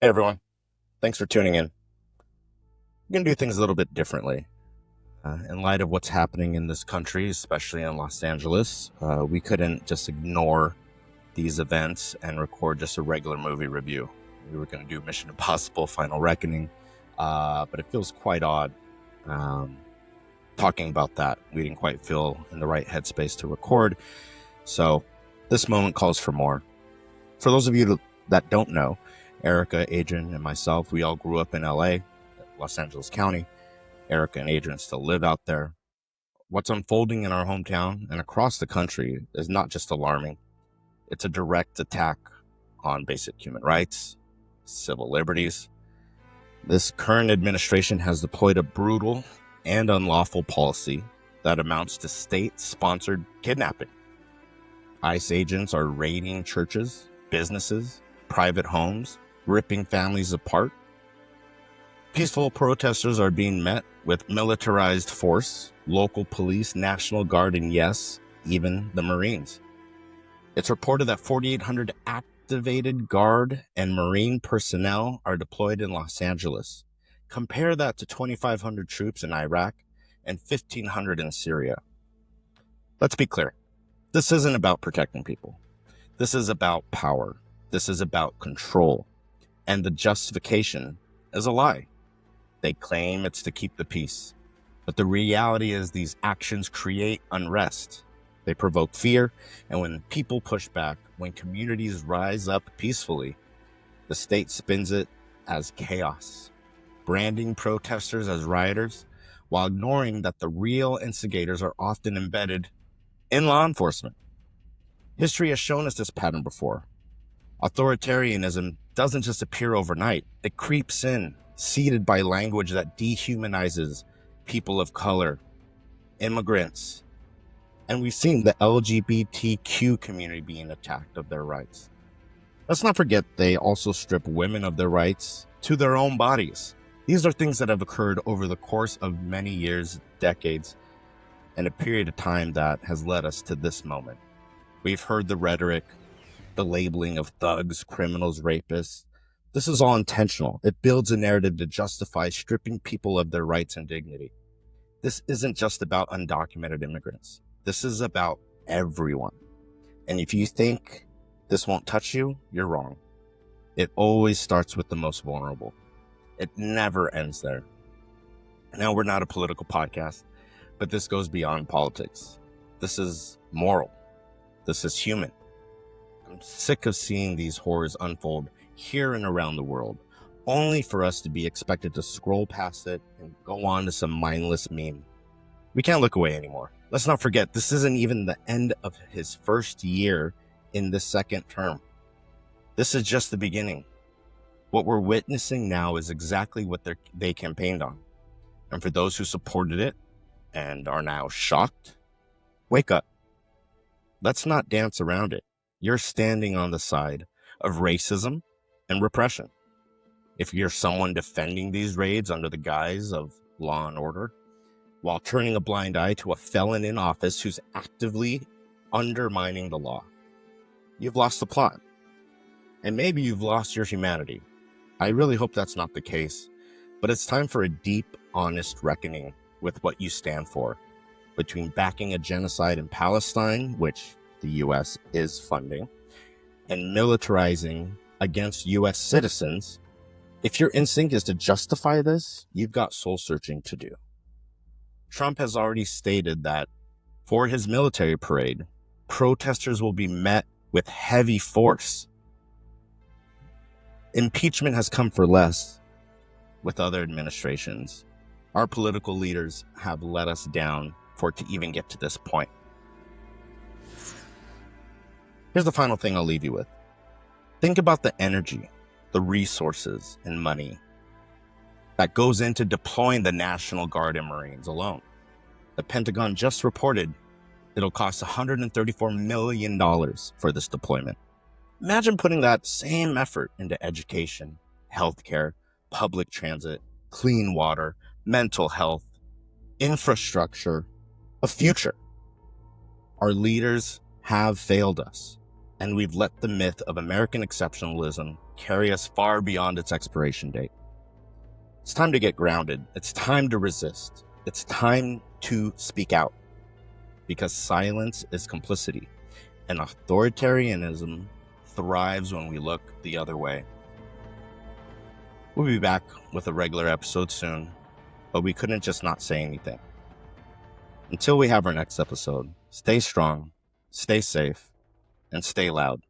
Hey everyone, thanks for tuning in. We're going to do things a little bit differently. In light of what's happening in this country, especially in Los Angeles, we couldn't just ignore these events and record just a regular movie review. We were going to do Mission Impossible Final Reckoning, but it feels quite odd talking about that. We didn't quite feel in the right headspace to record, so this moment calls for more. For those of you that don't know, Erica, Adrian, and myself, we all grew up in LA, Los Angeles County. Erica and Adrian still live out there. What's unfolding in our hometown and across the country is not just alarming. It's a direct attack on basic human rights, civil liberties. This current administration has deployed a brutal and unlawful policy that amounts to state-sponsored kidnapping. ICE agents are raiding churches, businesses, private homes, ripping families apart. Peaceful protesters are being met with militarized force, local police, National Guard, and yes, even the Marines. It's reported that 4,800 activated Guard and Marine personnel are deployed in Los Angeles. Compare that to 2,500 troops in Iraq and 1,500 in Syria. Let's be clear. This isn't about protecting people. This is about power. This is about control. And the justification is a lie. They claim it's to keep the peace. But the reality is these actions create unrest. They provoke fear, and when people push back, when communities rise up peacefully, the state spins it as chaos, branding protesters as rioters, while ignoring that the real instigators are often embedded in law enforcement. History has shown us this pattern before. Authoritarianism doesn't just appear overnight. It creeps in, seeded by language that dehumanizes people of color, immigrants, and we've seen the LGBTQ community being attacked of their rights. Let's not forget they also strip women of their rights to their own bodies. These are things that have occurred over the course of many years, decades, and a period of time that has led us to this moment. We've heard the rhetoric, the labeling of thugs, criminals, rapists. This is all intentional. It builds a narrative to justify stripping people of their rights and dignity. This isn't just about undocumented immigrants. This is about everyone. And if you think this won't touch you, you're wrong. It always starts with the most vulnerable. It never ends there. Now, we're not a political podcast, but this goes beyond politics. This is moral. This is human. I'm sick of seeing these horrors unfold here and around the world, only for us to be expected to scroll past it and go on to some mindless meme. We can't look away anymore. Let's not forget, this isn't even the end of his first year in the second term. This is just the beginning. What we're witnessing now is exactly what they campaigned on. And for those who supported it and are now shocked, wake up. Let's not dance around it. You're standing on the side of racism and repression. If you're someone defending these raids under the guise of law and order, while turning a blind eye to a felon in office who's actively undermining the law, you've lost the plot. And maybe you've lost your humanity. I really hope that's not the case, but it's time for a deep, honest reckoning with what you stand for. Between backing a genocide in Palestine, which the US is funding, and militarizing against US citizens, if your instinct is to justify this, you've got soul searching to do. Trump has already stated that for his military parade, protesters will be met with heavy force. Impeachment has come for less with other administrations. Our political leaders have let us down for it to even get to this point. Here's the final thing I'll leave you with. Think about the energy, the resources, and money that goes into deploying the National Guard and Marines alone. The Pentagon just reported it'll cost $134 million for this deployment. Imagine putting that same effort into education, healthcare, public transit, clean water, mental health, infrastructure, a future. Our leaders have failed us, and we've let the myth of American exceptionalism carry us far beyond its expiration date. It's time to get grounded. It's time to resist. It's time to speak out, because silence is complicity, and authoritarianism thrives when we look the other way. We'll be back with a regular episode soon, but we couldn't just not say anything. Until we have our next episode, stay strong, stay safe, and stay loud.